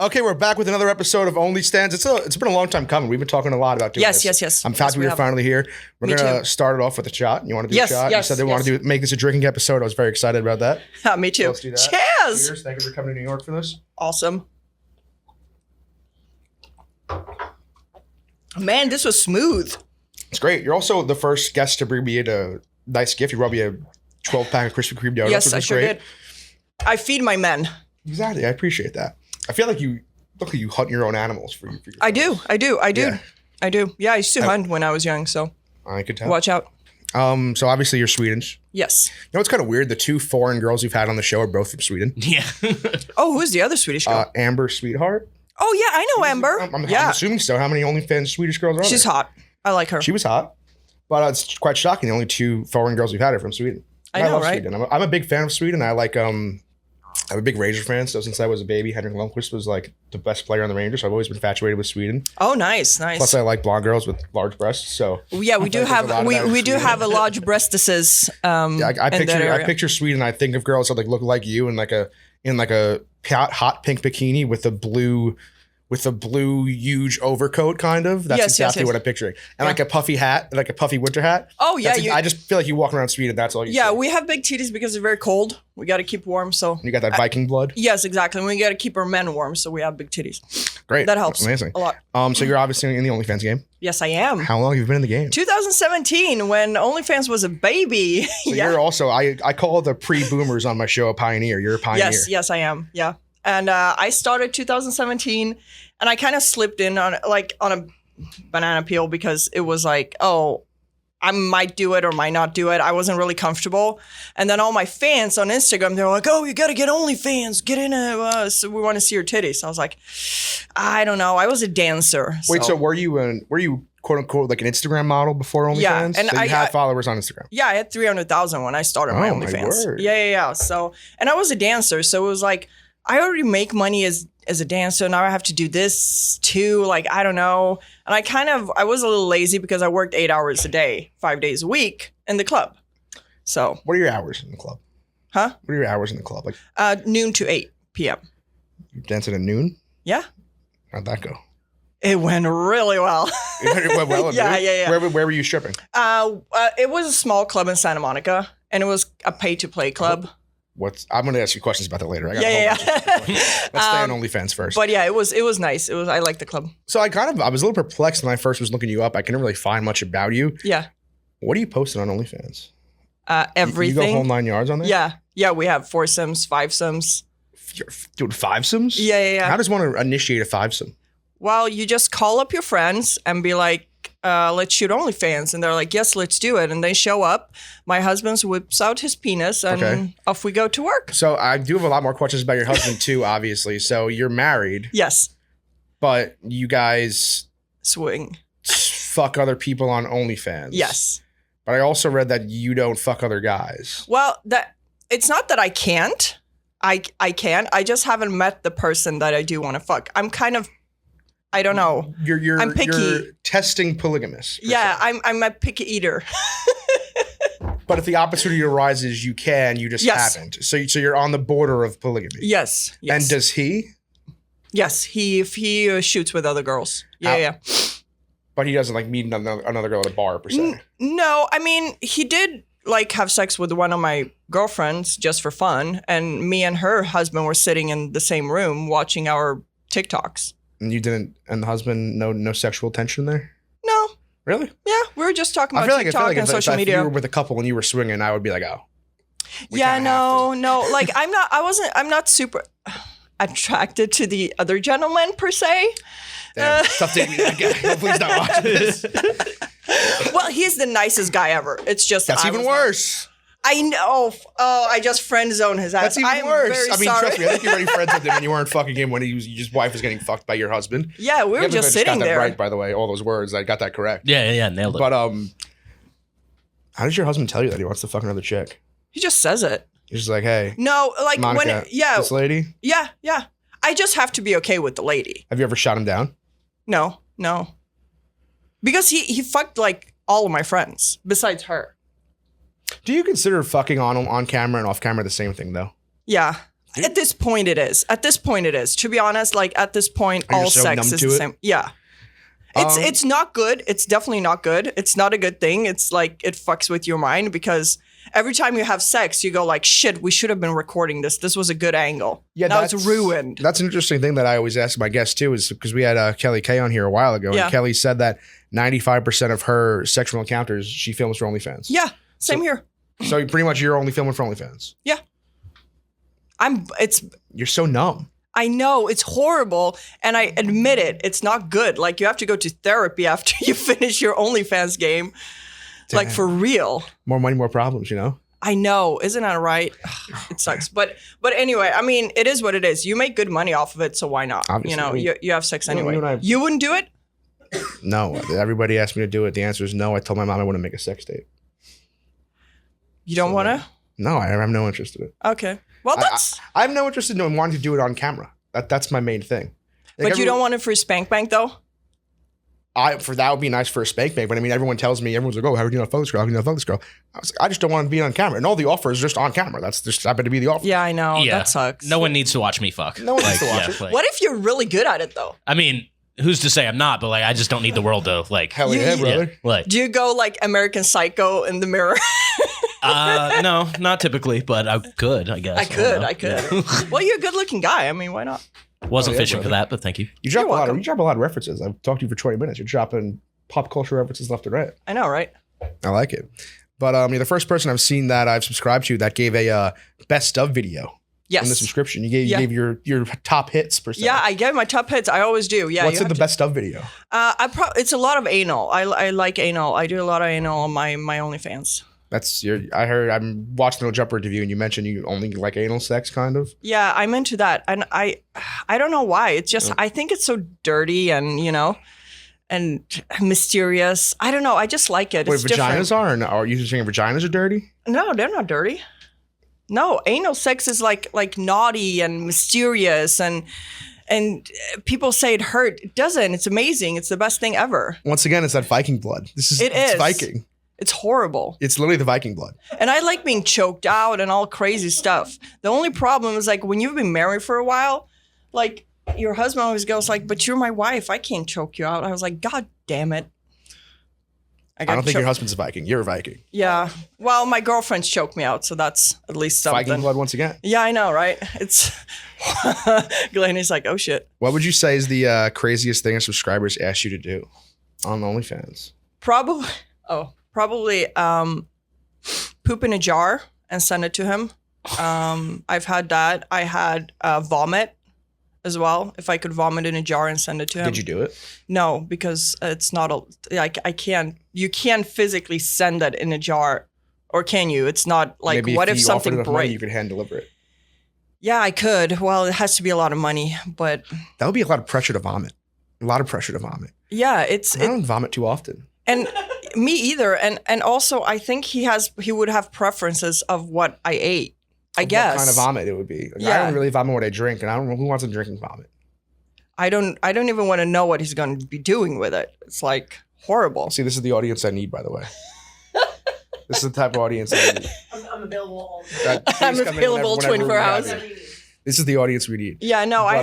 Okay, we're back with another episode of OnlyStans. It's been a long time coming. We've been talking a lot about doing this. Yes. I'm happy you're finally here. We're going to start it off with a shot. You want to do a shot? Yes, you said they want to make this a drinking episode. I was very excited about that. Me too. So let's do that. Cheers! Cheers. Thank you for coming to New York for this. Awesome. Man, this was smooth. It's great. You're also the first guest to bring me in a nice gift. You brought me a 12-pack of Krispy Kreme donuts. Yes, I sure did. I feed my men. Exactly. I appreciate that. I feel like you look like you hunt your own animals for your I do. Yeah, I used to hunt when I was young, so I could tell. Watch out. So obviously you're Swedish. Yes. You know what's kind of weird? The two foreign girls you've had on the show are both from Sweden. Yeah. Oh, who's the other Swedish girl? Amber Sweetheart. Oh yeah, I know Amber. I'm yeah. assuming so. How many OnlyFans Swedish girls are She's there? hot. I like her. She was hot, but it's quite shocking. The only two foreign girls we've had are from Sweden. I know, love right? Sweden. I'm a big fan of Sweden. I like I'm a big Rangers fan. So since I was a baby, Henrik Lundqvist was like the best player on the Rangers. So I've always been infatuated with Sweden. Oh, nice. Plus, I like blonde girls with large breasts. So yeah, we do have we do have a large breastises. I picture Sweden. I think of girls that like look like you in like a hot pink bikini with a blue huge overcoat, kind of. That's exactly what I'm picturing. And like a puffy hat, like a puffy winter hat. Oh yeah, I just feel like you walk around Sweden. That's all you see. Yeah, we have big titties because they're very cold. We got to keep warm, so. You got that Viking blood? Yes, exactly. We got to keep our men warm, so we have big titties. Great. That helps. Amazing. A lot. So you're obviously in the OnlyFans game? Yes, I am. How long have you been in the game? 2017, when OnlyFans was a baby. So you're also, I call the pre-boomers on my show a pioneer. You're a pioneer. Yes, I am. Yeah. And I started 2017, and I kind of slipped in on a banana peel because it was like, oh, I might do it or might not do it. I wasn't really comfortable. And then all my fans on Instagram, they were like, oh, you got to get OnlyFans. Get in it. So we want to see your titties. I was like, I don't know. I was a dancer. Wait, so were you quote unquote like an Instagram model before OnlyFans? Yeah. And so you had followers on Instagram? Yeah, I had 300,000 when I started my OnlyFans. My word. Yeah. So, and I was a dancer. So it was like, I already make money as a dancer. Now I have to do this too. Like, I don't know. And I was a little lazy because I worked 8 hours a day, 5 days a week in the club. So. What are your hours in the club? Huh? What are your hours in the club? Like noon to 8 p.m. You dancing at noon? Yeah. How'd that go? It went really well. It went well. Yeah. Where were you stripping? It was a small club in Santa Monica, and it was a pay-to-play club. I'm going to ask you questions about that later. I got Let's stay on OnlyFans first. But yeah, it was nice. I liked the club. So I was a little perplexed when I first was looking you up. I couldn't really find much about you. Yeah. What are you posting on OnlyFans? Everything. You go whole 9 yards on there? Yeah. We have foursomes, fivesomes. Dude, fivesomes? Yeah. How does one initiate a fivesome? Well, you just call up your friends and be like, let's shoot OnlyFans. And they're like, yes, let's do it. And they show up. My husband whips out his penis and off we go to work. So I do have a lot more questions about your husband too, obviously. So you're married. Yes. But you guys swing. Fuck other people on OnlyFans. Yes. But I also read that you don't fuck other guys. Well, it's not that I can't. I can. I just haven't met the person that I do want to fuck. I'm kind of, I don't know. I'm picky. You're testing polygamous. Yeah, I'm a picky eater. But if the opportunity arises, you can. You just haven't. So you're on the border of polygamy. Yes. And does he? Yes, he shoots with other girls. Yeah. But he doesn't like meet another girl at a bar per se. No, I mean he did like have sex with one of my girlfriends just for fun, and me and her husband were sitting in the same room watching our TikToks. And you didn't, and the husband, no sexual tension there? No. Really? Yeah, we were just talking about TikTok and social media. If you were with a couple and you were swinging, I would be like, oh. No. Like I'm not super attracted to the other gentlemen per se. Damn, tough to please not watch this. Well, he's the nicest guy ever. It's just that's even worse. I know. Oh, I just friend zoned his ass. That's even worse. I mean, trust me. I think you already friends with him when you weren't fucking him when his wife was getting fucked by your husband. Yeah, we were just sitting there. Right, by the way, all those words. I got that correct. Yeah, nailed it. But how does your husband tell you that he wants to fuck another chick? He just says it. He's just like, hey. No, like Monica, this lady. Yeah. I just have to be okay with the lady. Have you ever shot him down? No. Because he fucked like all of my friends besides her. Do you consider fucking on camera and off camera the same thing though? Yeah. At this point, it is. To be honest, like at this point, all sex is the same. Yeah. It's not good. It's definitely not good. It's not a good thing. It's like it fucks with your mind because every time you have sex, you go like, shit, we should have been recording this. This was a good angle. Yeah, now it's ruined. That's an interesting thing that I always ask my guests too, is because we had Kelly Kay on here a while ago, and Kelly said that 95% of her sexual encounters she films for OnlyFans. Yeah, same here. So pretty much you're only filming for OnlyFans. Yeah. You're so numb. I know, it's horrible, and I admit it. It's not good. Like, you have to go to therapy after you finish your OnlyFans game. Damn. Like, for real. More money, more problems, you know? I know. Isn't that right? It sucks. But anyway, I mean, it is what it is. You make good money off of it, so why not? Obviously. You know, you have sex anyway. You wouldn't do it? No. Everybody asked me to do it. The answer is no. I told my mom I want to make a sex tape. You don't want to? No, I have no interest in it. Okay. Well, I have no interest in wanting to do it on camera. That's my main thing. Like, but you don't want it for a spank bank, though? That would be nice for a spank bank, but I mean, everyone's like, oh, how are you gonna fuck this girl? How are you gonna fuck this girl? I just don't want to be on camera. And all the offers just on camera. That's just happened to be the offer. Yeah, I know. Yeah. That sucks. No one needs to watch me fuck. No one needs to watch it. Like, what if you're really good at it, though? I mean, who's to say I'm not? But like, I just don't need the world to like. Hell yeah, brother. Like, do you go like American Psycho in the mirror? No, not typically, but I could, I guess. I could. Well, you're a good-looking guy. I mean, why not? Wasn't fishing for that, but thank you. You drop a lot of references. I've talked to you for 20 minutes. You're dropping pop culture references left and right. I know, right? I like it. But you're the first person I've seen that I've subscribed to that gave a best of video. Yes. In the subscription. You gave your top hits per se. Yeah, I gave my top hits. I always do. Yeah. What's in the best of video? It's a lot of anal. I like anal. I do a lot of anal on my OnlyFans. I'm watching the Jumper interview and you mentioned you only like anal sex kind of. Yeah, I'm into that. And I don't know why. It's just, I think it's so dirty and, you know, and mysterious. I don't know. I just like it. Wait, vaginas are you saying vaginas are dirty? No, they're not dirty. No, anal sex is like naughty and mysterious and people say it hurt. It doesn't. It's amazing. It's the best thing ever. Once again, it's that Viking blood. It's Viking. It's horrible. It's literally the Viking blood. And I like being choked out and all crazy stuff. The only problem is like when you've been married for a while, like your husband always goes like, but you're my wife. I can't choke you out. I was like, God damn it. I don't think your husband's a Viking. You're a Viking. Yeah. Well, my girlfriends choke me out, so that's at least something. Viking blood once again. Yeah, I know, right? It's Glenny's like, oh shit. What would you say is the craziest thing a subscribers asked you to do on OnlyFans? Probably poop in a jar and send it to him. I've had that. I had vomit as well. If I could vomit in a jar and send it to him. Did you do it? No, because it's not I can't. You can't physically send that in a jar, or can you? It's not like, maybe what if something breaks? You could hand deliver it. Yeah, I could. Well, it has to be a lot of money, but that would be a lot of pressure to vomit. Yeah, I don't vomit too often. And me either. And also, I think he would have preferences of what I ate. I guess. What kind of vomit it would be. Like, I don't really vomit what I drink, and I don't know who wants to drinking vomit. I don't even want to know what he's going to be doing with it. It's like horrible. See, this is the audience I need, by the way. This is the type of audience I need. I'm available. I'm available 24 hours. This is the audience we need. Yeah, no, I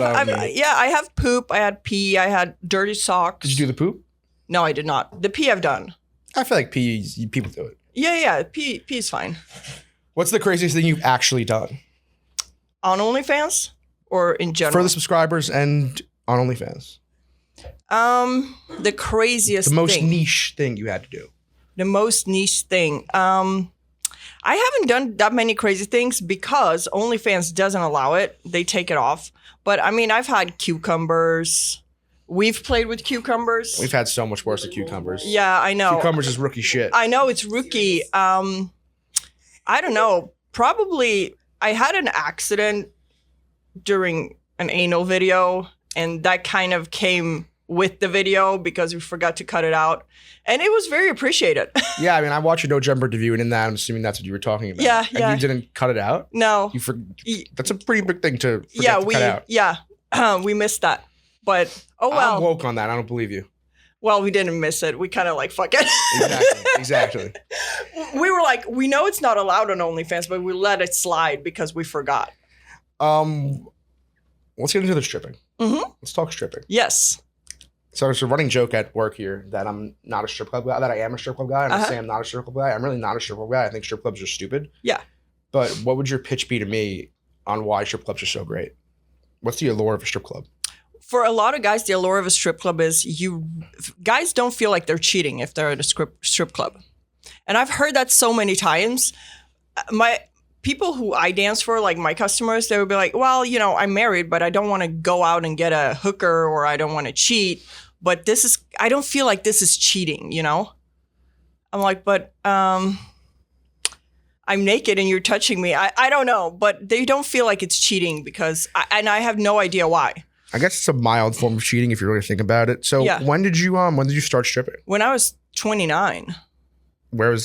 have poop. I had pee. I had dirty socks. Did you do the poop? No, I did not. The pee I've done. I feel like people do it. Yeah. Pee is fine. What's the craziest thing you've actually done? On OnlyFans or in general? For the subscribers and on OnlyFans. The craziest thing. The most niche thing you had to do. The most niche thing. I haven't done that many crazy things because OnlyFans doesn't allow it. They take it off. But I mean, I've had cucumbers. We've played with cucumbers. We've had so much worse than cucumbers. Yeah, I know. Cucumbers is rookie shit. I know, it's rookie. I don't know. Probably I had an accident during an anal video, and that kind of came with the video because we forgot to cut it out. And it was very appreciated. Yeah, I mean, I watched your No Jumper interview, and in that, I'm assuming that's what you were talking about. Yeah. And you didn't cut it out? No. That's a pretty big thing to forget to cut out. Yeah, we missed that. But, oh well. I'm woke on that. I don't believe you. Well, we didn't miss it. We kind of like, fuck it. Exactly. We were like, we know it's not allowed on OnlyFans, but we let it slide because we forgot. Let's get into the stripping. Mm-hmm. Let's talk stripping. Yes. So there's a running joke at work here that I'm not a strip club guy, that I am a strip club guy. And I say I'm not a strip club guy. I'm really not a strip club guy. I think strip clubs are stupid. Yeah. But what would your pitch be to me on why strip clubs are so great? What's the allure of a strip club? For a lot of guys, the allure of a strip club is guys don't feel like they're cheating if they're at a strip club. And I've heard that so many times. My people who I dance for, like my customers, they would be like, well, you know, I'm married, but I don't want to go out and get a hooker, or I don't want to cheat. But I don't feel like this is cheating, you know? I'm like, but I'm naked and you're touching me. I don't know, but they don't feel like it's cheating because I have no idea why. I guess it's a mild form of cheating if you really think about it. So when did you start stripping? When I was 29. You were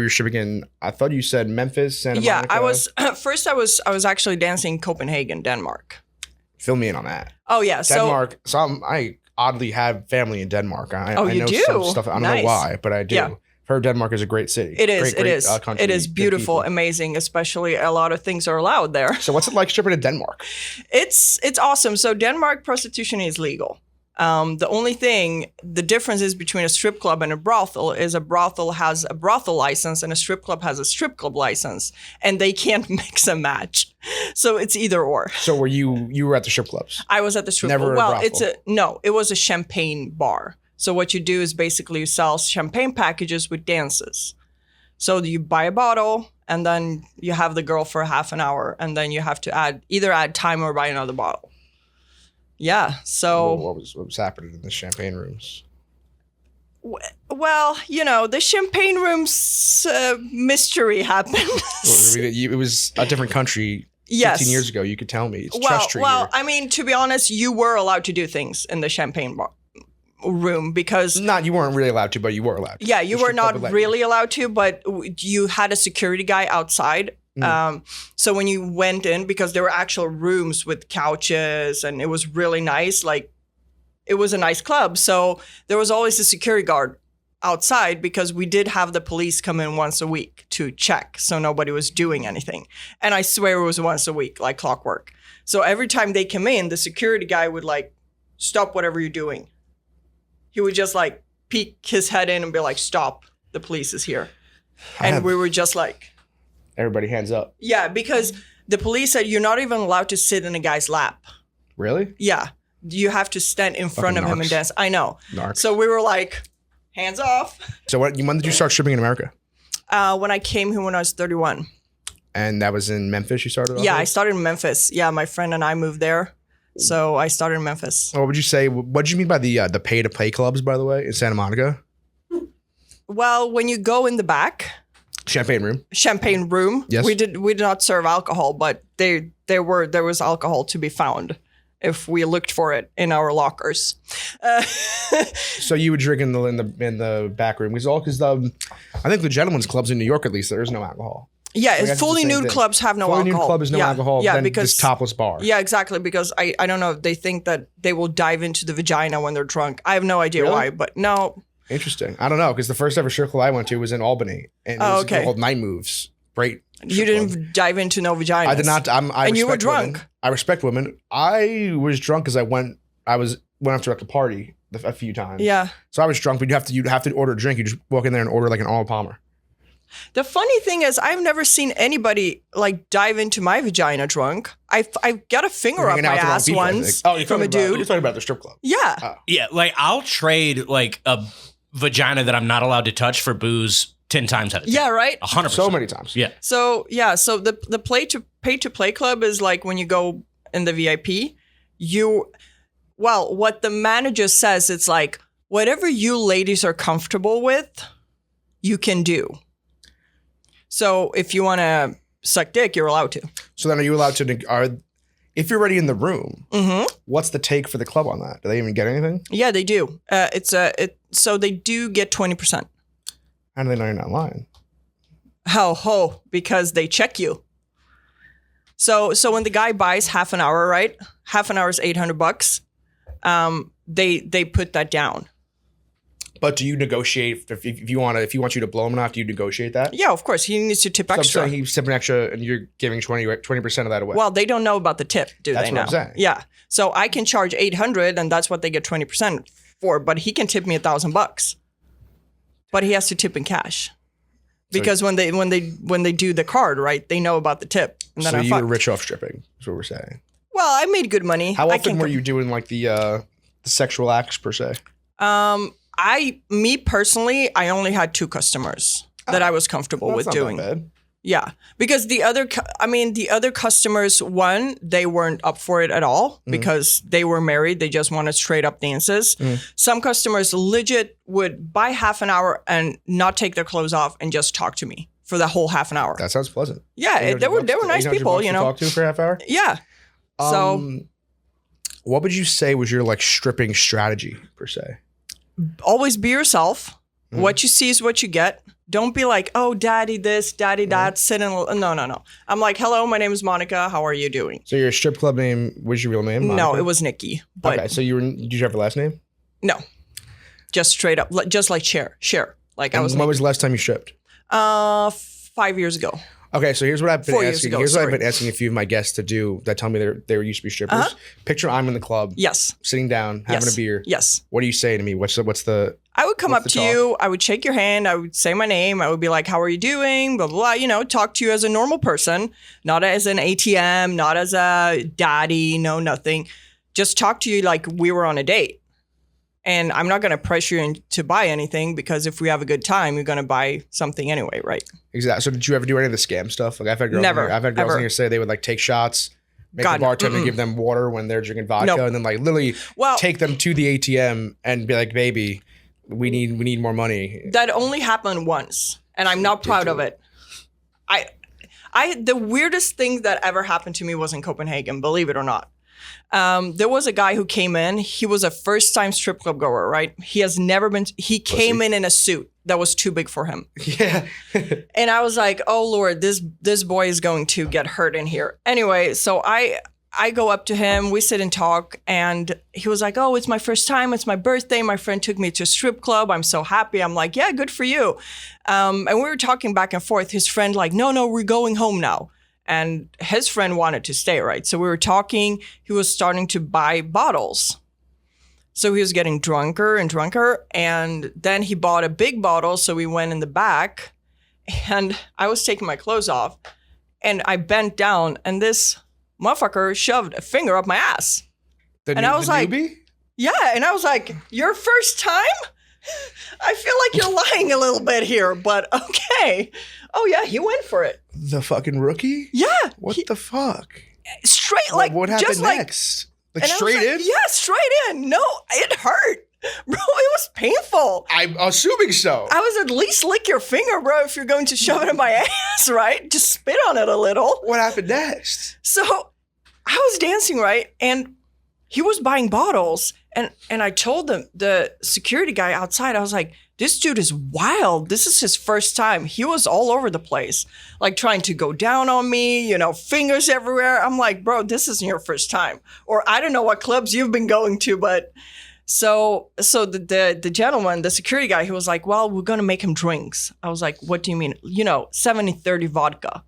stripping in, I thought you said Memphis, Santa Monica? Yeah, I was first I was actually dancing in Copenhagen, Denmark. Fill me in on that. Oh yeah, Denmark. So I oddly have family in Denmark. I you know do? Some stuff. I don't know why, but I do. Yeah. I've heard Denmark is a great city. It is. Great country. It is beautiful, amazing. Especially a lot of things are allowed there. So what's it like stripping in Denmark? It's awesome. So Denmark, prostitution is legal. The only thing, the difference is between a strip club and a brothel is a brothel has a brothel license and a strip club has a strip club license, and they can't mix and match. So it's either or. So you were at the strip clubs? I was at the strip club. Well, it was a champagne bar. So what you do is basically you sell champagne packages with dances. So you buy a bottle and then you have the girl for half an hour, and then you have to either add time or buy another bottle. Yeah. So what was happening in the champagne rooms? Well, you know, the champagne rooms mystery happened. It was a different country. 15 years ago. You could tell me. It's trust tree here. I mean, to be honest, you were allowed to do things in the champagne bar room because you weren't really allowed to, but you were allowed to. Yeah, you were not really allowed to, but you had a security guy outside. So when you went in, because there were actual rooms with couches and it was really nice, like it was a nice club. So there was always a security guard outside because we did have the police come in once a week to check. So nobody was doing anything. And I swear it was once a week, like clockwork. So every time they came in, the security guy would like, stop whatever you're doing. He would just like peek his head in and be like, stop, the police is here. And we were just like, everybody hands up. Yeah, because the police said you're not even allowed to sit in a guy's lap. Really? Yeah. You have to stand in front of him and dance. I know. Narcs. So we were like, hands off. So when did you start stripping in America? When I came here when I was 31. And that was in Memphis you started off? Yeah, I started in Memphis. Yeah, my friend and I moved there. So I started in Memphis. What would you say? What did you mean by the pay-to-play clubs, by the way, in Santa Monica? Well, when you go in the back... Champagne room. Yes. We did not serve alcohol, but there was alcohol to be found if we looked for it in our lockers. So you would drink in the back room because I think the gentlemen's clubs in New York, at least, there is no alcohol. Yeah, so fully nude clubs have no alcohol. Fully nude club is no alcohol. Yeah, because this topless bar. Yeah, exactly. Because I don't know. They think that they will dive into the vagina when they're drunk. I have no idea why, but no. Interesting. I don't know, because the first ever strip club I went to was in Albany, and it was called Night Moves. Great. You didn't dive into no vaginas. I did not. And you were drunk. Women. I respect women. I was drunk because I went after like a party a few times. Yeah. So I was drunk, but you'd have to order a drink. You just walk in there and order like an Arnold Palmer. The funny thing is, I've never seen anybody like dive into my vagina drunk. I got a finger up my ass once from a dude. You're talking about the strip club. Yeah. Oh. Yeah, like I'll trade like a vagina that I'm not allowed to touch for booze 10 times out of 10. Yeah, right? 100%. So many times. Yeah. So the pay to play club is like when you go in the VIP, what the manager says, it's like whatever you ladies are comfortable with, you can do. So if you want to suck dick, you're allowed to. So then are you allowed to, if you're already in the room, what's the take for the club on that? Do they even get anything? Yeah, they do. So they do get 20%. How do they know you're not lying? Because they check you. So when the guy buys half an hour, right? Half an hour is $800. They put that down. But do you negotiate if he wants you to blow him enough? Do you negotiate that? Yeah, of course. He needs to tip extra. So he's tipping extra, and you're giving 20% of that away. Well, they don't know about the tip, do That's they? That's what I'm saying. Yeah. So I can charge $800, and that's what they get 20% for. But he can tip me $1,000. But he has to tip in cash. Because when they do the card, right, they know about the tip. And then so you were rich off stripping, is what we're saying. Well, I made good money. How often were you doing like the sexual acts per se? Me personally, I only had 2 customers that I was comfortable with doing. That bad. Yeah, because the other customers, one, they weren't up for it at all because they were married. They just wanted straight up dances. Some customers legit would buy half an hour and not take their clothes off and just talk to me for the whole half an hour. That sounds pleasant. Yeah, they were nice people, you know. Talk to for a half hour. Yeah. So, what would you say was your like stripping strategy per se? Always be yourself. What you see is what you get. Don't be like, oh, daddy this, daddy that, sit in. No. I'm like, hello, my name is Monica. How are you doing? So your strip club name was your real name? Monica? No, it was Nikki. But okay, so did you have a last name? No. Just straight up, just like Cher. Like and I was. When was the last time you stripped? 5 years ago. Okay, so here's what I've been 4 years asking. ago, Here's what I've been asking a few of my guests to do that tell me they used to be strippers. Picture I'm in the club. Yes. Sitting down, having a beer. Yes. What do you say to me? What's the? I would come up to you. I would shake your hand. I would say my name. I would be like, "How are you doing?" Blah blah blah. You know, talk to you as a normal person, not as an ATM, not as a daddy. No, nothing. Just talk to you like we were on a date. And I'm not going to pressure you to buy anything because if we have a good time, you're going to buy something anyway, right? Exactly. So did you ever do any of the scam stuff? Like I've had girls in here say they would like take shots, make the bartender give them water when they're drinking vodka, and then like literally take them to the ATM and be like, "Baby, we need more money." That only happened once, and I'm not proud of it. The weirdest thing that ever happened to me was in Copenhagen, believe it or not. There was a guy who came in. He was a first-time strip club goer, right? He has never been. He came in a suit that was too big for him. Yeah. And I was like, "Oh Lord, this boy is going to get hurt in here." Anyway, so I go up to him. We sit and talk, and he was like, "Oh, it's my first time. It's my birthday. My friend took me to a strip club. I'm so happy." I'm like, "Yeah, good for you." And we were talking back and forth. His friend like, "No, we're going home now." And his friend wanted to stay, right? So we were talking. He was starting to buy bottles. So he was getting drunker and drunker. And then he bought a big bottle. So we went in the back. And I was taking my clothes off. And I bent down. And this motherfucker shoved a finger up my ass. I was like, newbie? Yeah. And I was like, your first time? I feel like you're lying a little bit here, but okay. Oh yeah, he went for it. The fucking rookie? Yeah. What the fuck? Straight like what happened just next? Like straight in? Yeah, straight in. No, it hurt. Bro, it was painful. I'm assuming so. I was at least lick your finger, bro, if you're going to shove it in my ass, right? Just spit on it a little. What happened next? So I was dancing, right? And he was buying bottles. And I told the security guy outside, I was like, this dude is wild. This is his first time. He was all over the place, like trying to go down on me, you know, fingers everywhere. I'm like, bro, this isn't your first time. Or I don't know what clubs you've been going to, but so the gentleman, the security guy, he was like, well, we're going to make him drinks. I was like, what do you mean? You know, 70-30 vodka.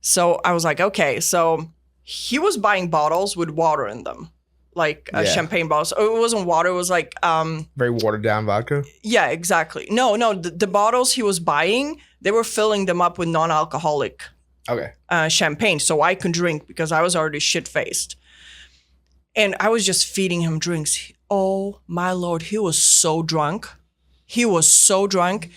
So I was like, okay. So he was buying bottles with water in them. Like champagne bottles. Oh, it wasn't water. It was like very watered down vodka. Yeah, exactly. No. The bottles he was buying, they were filling them up with non-alcoholic champagne, so I could drink because I was already shit faced. And I was just feeding him drinks. Oh my Lord, he was so drunk.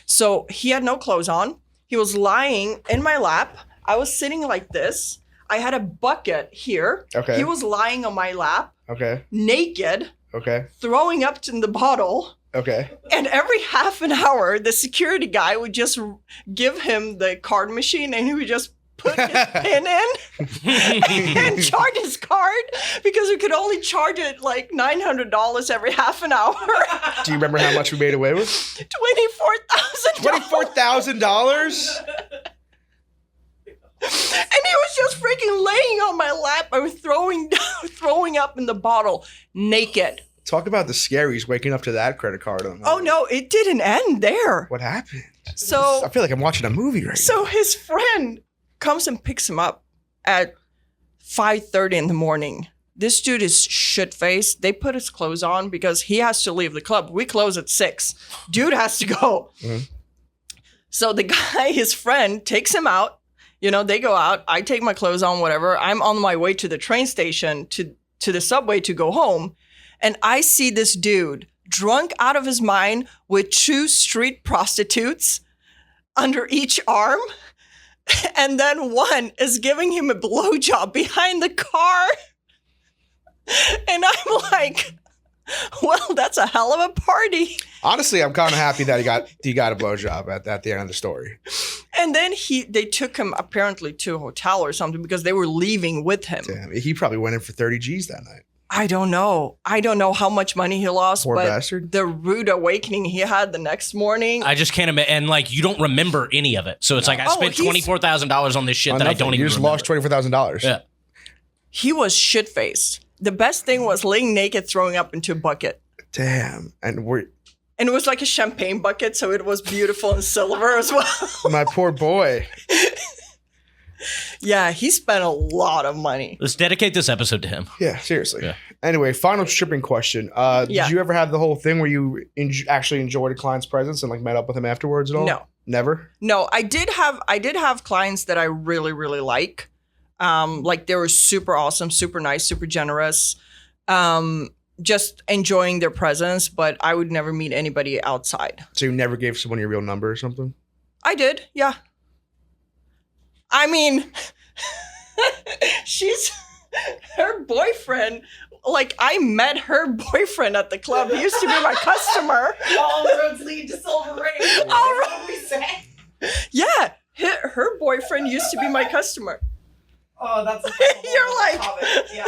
So he had no clothes on. He was lying in my lap. I was sitting like this. I had a bucket here. Okay. He was lying on my lap. Okay. Naked. Okay. Throwing up in the bottle. Okay. And every half an hour, the security guy would just give him the card machine and he would just put his pin in and charge his card because we could only charge it like $900 every half an hour. Do you remember how much we made away with? $24,000. $24,000? And he was just freaking laying on my lap. I was throwing up in the bottle naked. Talk about the scaries waking up to that credit card. Oh, no, it didn't end there. What happened? So I feel like I'm watching a movie right now. So his friend comes and picks him up at 5:30 in the morning. This dude is shit-faced. They put his clothes on because he has to leave the club. We close at 6. Dude has to go. Mm-hmm. So the guy, his friend, takes him out. You know, they go out. I take my clothes on, whatever. I'm on my way to the train station, to the subway to go home. And I see this dude drunk out of his mind with 2 street prostitutes under each arm. And then one is giving him a blowjob behind the car. And I'm like, well, that's a hell of a party. Honestly, I'm kind of happy that he got a blowjob at the end of the story. And then they took him apparently to a hotel or something because they were leaving with him. Damn, he probably went in for 30 G's that night. I don't know how much money he lost. Poor but bastard. The rude awakening he had the next morning. I just can't imagine. And like, you don't remember any of it. So it's like, I spent $24,000 on this shit that I don't even remember. You just lost $24,000. Yeah. He was shit-faced. The best thing was laying naked, throwing up into a bucket. Damn. And it was like a champagne bucket, so it was beautiful and silver as well. My poor boy. Yeah, he spent a lot of money. Let's dedicate this episode to him. Yeah, seriously. Yeah. Anyway, final stripping question. Did you ever have the whole thing where you actually enjoyed a client's presence and like met up with him afterwards at all? No. Never? No, I did have clients that I really, really like. Like they were super awesome, super nice, super generous. Just enjoying their presence, but I would never meet anybody outside. So you never gave someone your real number or something? I did, yeah. I mean, her boyfriend, like I met her boyfriend at the club. He used to be my customer. All roads lead to Silver Ring. All That's what we say. Yeah, her boyfriend used to be my customer. Oh, that's a You're like, topic. Yeah.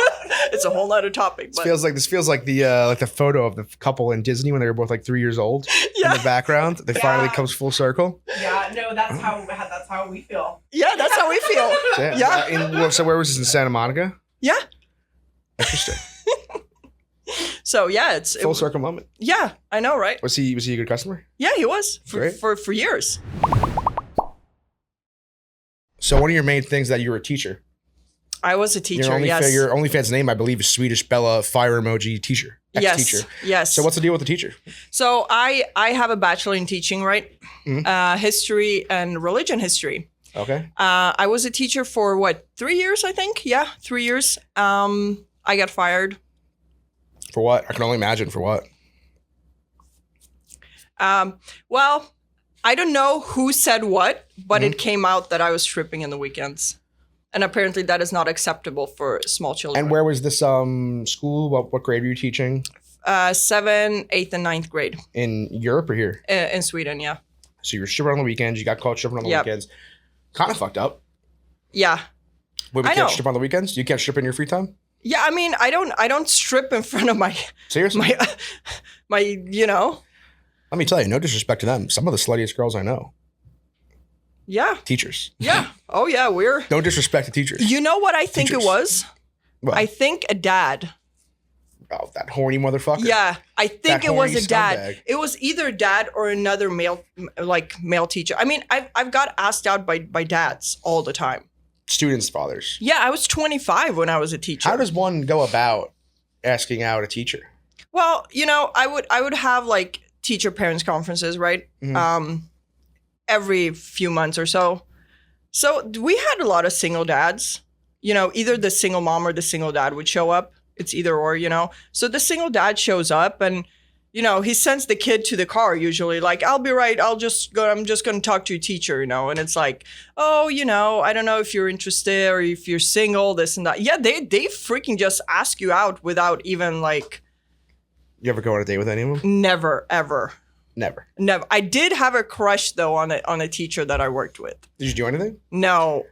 It's a whole nother topic. But This feels like the photo of the couple in Disney when they were both like 3 years old. Yeah. In the background, they finally comes full circle. Yeah, no, that's how we feel. Yeah, that's how we feel. Damn. Yeah. So where was this, in Santa Monica? Yeah. Interesting. So yeah, Full circle moment. Yeah, I know, right? Was he a good customer? Yeah, he was Great. for years. So one of your main things that you were a teacher. I was a teacher. Yes. Your OnlyFans name, I believe, is Swedish Bella fire emoji teacher. Ex-teacher. Yes. So what's the deal with the teacher? So I have a bachelor in teaching, right? Mm-hmm. History and religion history. Okay. I was a teacher for 3 years, I think. Yeah, 3 years. I got fired. For what? I can only imagine for what. Well, I don't know who said what, but it came out that I was stripping in the weekends. And apparently that is not acceptable for small children. And where was this school? What grade were you teaching? 7th, 8th, and 9th grade. In Europe or here? In Sweden, yeah. So you were stripping on the weekends. You got caught stripping on the weekends. Kind of fucked up. Yeah. Wait, we can't strip on the weekends? You can't strip in your free time? Yeah, I mean, I don't strip in front of my... Seriously? My, you know... Let me tell you, no disrespect to them. Some of the sluttiest girls I know. Yeah. Teachers. Yeah. Oh, yeah, we're... No disrespect to teachers. You know what I think it was? What? I think a dad. Oh, that horny motherfucker. Yeah, I think it was a dad. Scumbag. It was either a dad or another male teacher. I mean, I've got asked out by dads all the time. Students' fathers. Yeah, I was 25 when I was a teacher. How does one go about asking out a teacher? Well, you know, I would have like teacher parents conferences, right? Mm-hmm. Every few months or so. So we had a lot of single dads. You know, either the single mom or the single dad would show up. It's either or, you know. So the single dad shows up and, you know, he sends the kid to the car usually. Like, I'll be right. I'm just going to talk to your teacher, you know. And it's like, oh, you know, I don't know if you're interested or if you're single, this and that. Yeah, they freaking just ask you out without even like. You ever go on a date with any of them? Never, ever. Never. I did have a crush though on a teacher that I worked with. Did you do anything? No.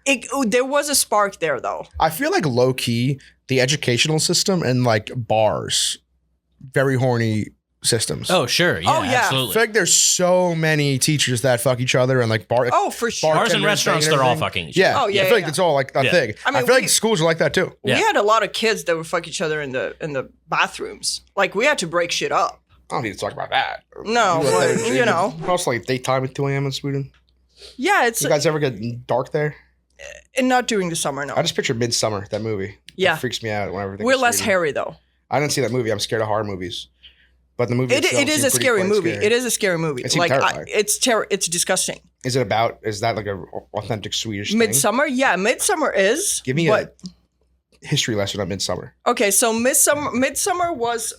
There was a spark there though. I feel like low key, the educational system and like bars, very horny systems. Oh, sure. Yeah, Oh, yeah. I absolutely. feel like there's so many teachers that fuck each other and like Oh, for sure. Bars and restaurants, they're all fucking each other. Yeah. Oh, yeah, I feel like yeah. it's all like a Yeah. thing. I mean, I feel we- like schools are like that too. Yeah. We had a lot of kids that would fuck each other in the bathrooms. Like we had to break shit up. I don't need to talk about that. No, but, you know. Also, like daytime at 2 a.m. in Sweden. Yeah, it's You guys ever get dark there? and not during the summer. No. I just picture Midsummer, that movie. Yeah. It freaks me out whenever I think We're of less Sweden. hairy though. I didn't see that movie. I'm scared of horror movies. But the movie It itself is seemed a pretty scary quite movie. scary. It is a scary movie. It seemed terrifying. It's disgusting. Is that like a authentic Swedish thing? Midsummer, yeah, Midsummer is. Give me but, a history lesson on Midsummer. Okay, so Midsummer was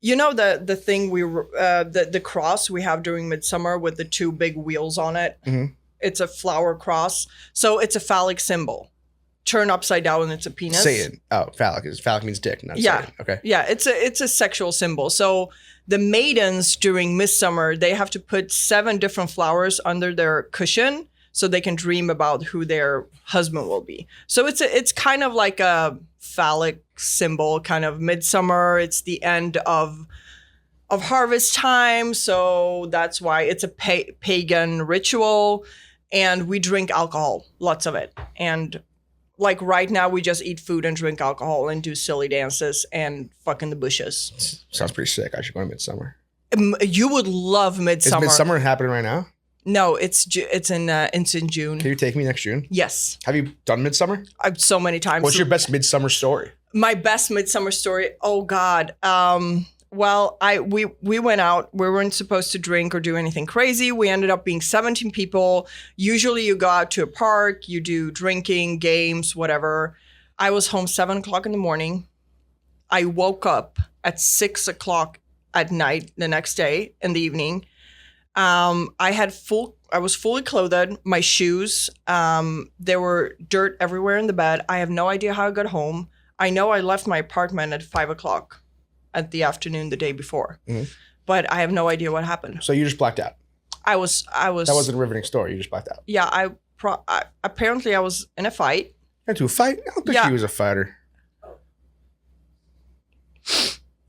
you know the thing the cross we have during Midsummer with the 2 big wheels on it. Mhm. It's a flower cross, so it's a phallic symbol. Turn upside down, and it's a penis. Satan. Oh, phallic. Phallic means dick, not Yeah. Satan. Okay. Yeah, it's a sexual symbol. So the maidens during Midsummer, they have to put 7 different flowers under their cushion so they can dream about who their husband will be. So it's kind of like a phallic symbol, kind of Midsummer. It's the end of harvest time, so that's why it's a pagan ritual, and we drink alcohol, lots of it, and. Like right now, we just eat food and drink alcohol and do silly dances and fuck in the bushes. Sounds pretty sick. I should go to Midsummer. You would love Midsummer. Is Midsummer happening right now? No, it's in June. Can you take me next June? Yes, Have you done Midsummer? I've so many times. What's your best Midsummer story? My best Midsummer story? Oh God. Well, we went out. We weren't supposed to drink or do anything crazy. We ended up being 17 people. Usually you go out to a park, you do drinking, games, whatever. I was home 7 o'clock in the morning. I woke up at 6 o'clock at night the next day in the evening. I was fully clothed, my shoes. There were dirt everywhere in the bed. I have no idea how I got home. I know I left my apartment at 5 o'clock at the afternoon the day before, but I have no idea what happened. So you just blacked out. I was. That wasn't a riveting story. You just blacked out. Yeah, apparently I was in a fight. Got into a fight? I don't think Yeah. he was a fighter.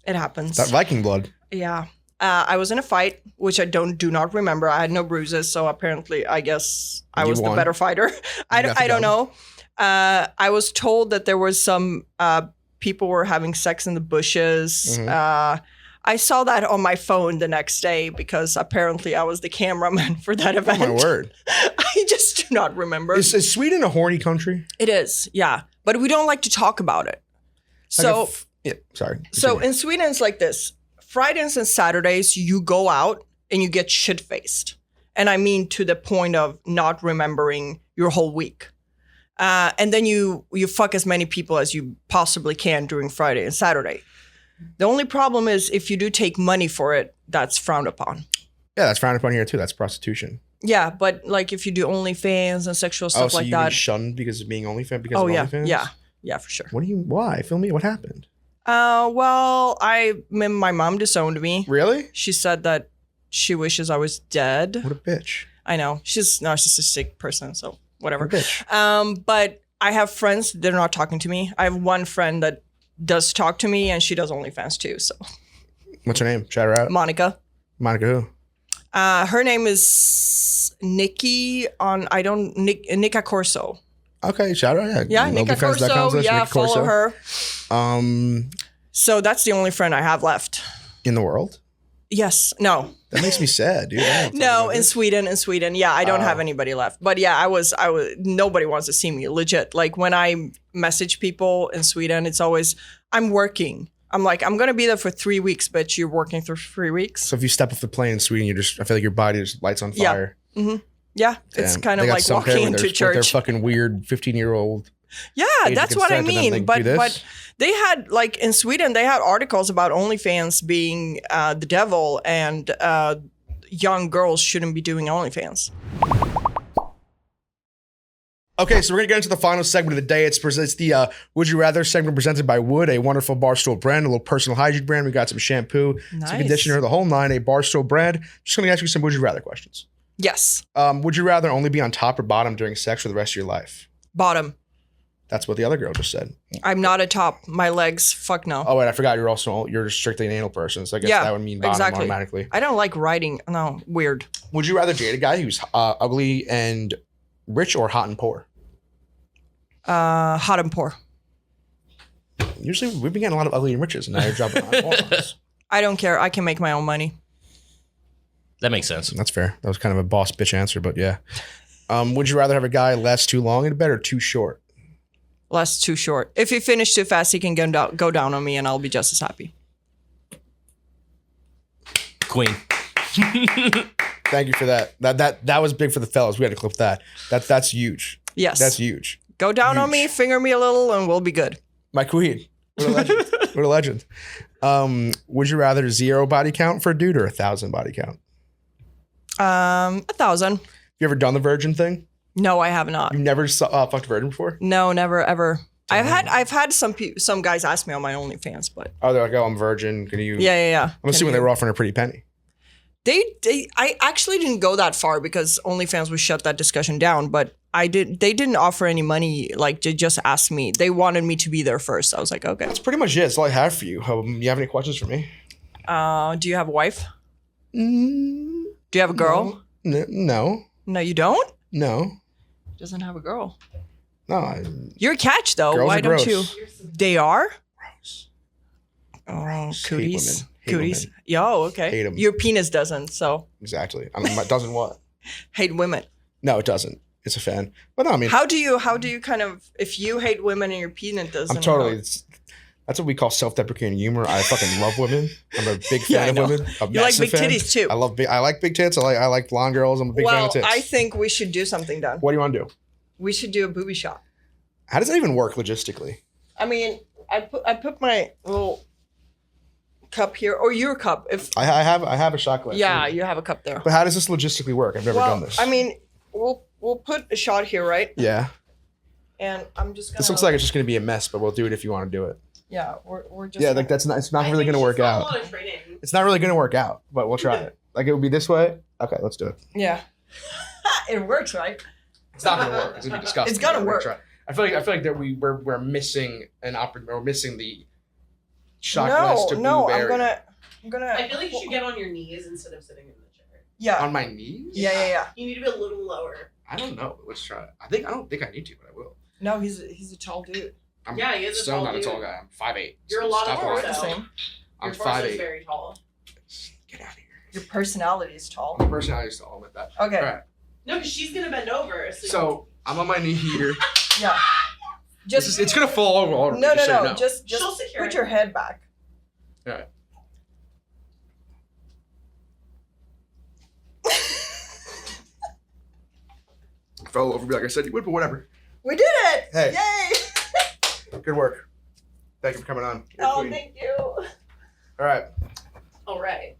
It happens. That Viking blood. Yeah. I was in a fight, which I do not remember. I had no bruises, so apparently I guess I You was won. the better fighter. I got the don't dub. know. I was told that there was some people were having sex in the bushes. Mhm. I saw that on my phone the next day because apparently I was the cameraman for that Oh event. my word. I just do not remember. Is Sweden a horny country? It is, yeah. But we don't like to talk about it. So yeah, sorry. So Continue. in Sweden, it's like this. Fridays and Saturdays, you go out and you get shit-faced. And I mean to the point of not remembering your whole week. And then you fuck as many people as you possibly can during Friday and Saturday. The only problem is if you do take money for it, that's frowned upon. Yeah, that's frowned upon here too. That's prostitution. Yeah, but like if you do OnlyFans and sexual stuff so like you that. get shunned because of being OnlyFans? Because Oh of yeah, OnlyFans? yeah, for sure. Why? Fill me. What happened? Well, my mom disowned me. Really? She said that she wishes I was dead. What a bitch. I know she's a narcissistic person, so whatever. What a bitch. But I have friends. They're not talking to me. I have one friend that does talk to me, and she does OnlyFans too. So What's her name? Shout her out. Monica. Monica who? Her name is Nikki Nika Corso. Okay, shout her out. Yeah, Nika Corso. Yeah, follow her. Um, So that's the only friend I have left. in the world? Yes. No. That makes me sad, dude. I don't know what to No, talk about in this. Sweden. Yeah, I don't have anybody left. But yeah, I was nobody wants to see me, legit. Like when I message people in Sweden, it's always, I'm working. I'm like, I'm going to be there for 3 weeks, but you're working for 3 weeks. So if you step off the plane in Sweden, I feel like your body just lights on Yeah. fire. Yeah, it's Damn. kind They of got like some pair walking with into their church. fucking weird 15-year-old. Yeah, age of that's what I consent, and then they mean. do this? But they had, like in Sweden, they had articles about OnlyFans being the devil and young girls shouldn't be doing OnlyFans. Okay, so we're gonna get into the final segment of the day. It's the Would You Rather segment presented by Wood, a wonderful Barstool brand, a little personal hygiene brand. We got some shampoo, some Nice. conditioner, the whole nine, a Barstool brand. Just gonna ask you some Would You Rather questions. Yes, Would you rather only be on top or bottom during sex for the rest of your life? bottom. That's what the other girl just said. I'm not a top. My legs, fuck no. Oh, wait, I forgot you're strictly an anal person. So I guess that would mean bottom automatically. I don't like riding. No, weird. Would you rather date a guy who's ugly and rich or hot and poor? Hot and poor. Usually we've been getting a lot of ugly and riches, and now you're dropping hot and poor on us. I don't care. I can make my own money. That makes sense. That's fair. That was kind of a boss bitch answer, but yeah. Would you rather have a guy last too long in bed or too short? Less too short. If he finished too fast, he can go down on me and I'll be just as happy. Queen. Thank you for that. That was big for the fellas. We had to clip that. That's huge. Yes. That's huge. Go down on me, finger me a little, and we'll be good. My queen. What a legend. What a legend. Would you rather 0 body count for a dude or 1,000 body count? 1,000. You ever done the virgin thing? No, I have not. You never fucked a virgin before? No, never ever. I've had some guys ask me on my OnlyFans, but they're like, "Oh, I'm virgin. Can you?" Yeah. I'm assuming they were offering a pretty penny. I actually didn't go that far because OnlyFans would shut that discussion down. But they didn't offer any money. Like they just asked me. They wanted me to be there first. I was like, okay. That's pretty much it. That's all I have for you. You have any questions for me? Do you have a wife? Do you have a girl? No. No, you don't? No. Doesn't have a girl. No. You're a catch though. Girls Why are don't gross. you? They are? Gross. Oh, Hate cooties. women. Hate Cooties. Yo, okay. Hate 'em. Your penis doesn't, so. Exactly. I mean, it doesn't what? Hate women. No, it doesn't. It's a fan. But no, I mean. How do you kind of, if you hate women and your penis doesn't? I'm totally. That's what we call self-deprecating humor. I fucking love women. I'm a big fan of women. You like big titties too. I like big tits. I like blonde girls. I'm a big fan of tits. Well, I think we should do something, Don. What do you want to do? We should do a booby shot. How does that even work logistically? I mean, I put my little cup here, or your cup. If I have a shot glass. Yeah, you have a cup there. But how does this logistically work? I've never done this. I mean, we'll put a shot here, right? Yeah. And I'm just gonna. This looks like it's just gonna be a mess, but we'll do it if you want to do it. Yeah, we're just. Yeah, like that's not. It's not really gonna work out. It's not really gonna work out, but we'll try it. Like it would be this way. Okay, let's do it. Yeah. It works, right? It's not gonna work. It's gonna be disgusting. It's gonna work. I feel like that we're missing we're missing the shot glass to No, barrier. I'm gonna. I feel like you should get on your knees instead of sitting in the chair. Yeah. On my knees? Yeah. You need to be a little lower. I don't know. Let's try it. I don't think I need to, but I will. No, he's a tall dude. I'm he is still not dude. a tall guy. I'm 5'8". You're a lot of We're torso. the same. I'm Your torso is 5'8". very tall. Get out of here. Your personality is tall. My personality is tall. I'm with that. Okay. All right. No, because she's gonna bend over. So I'm on my knee here. Yeah. It's gonna fall over. All No. so you know. Just put your head back. All right. Fell over me like I said you would, but whatever. We did it! Hey. Yay! Good work. Thank you for coming on. You're Oh, queen. thank you. All right. All right.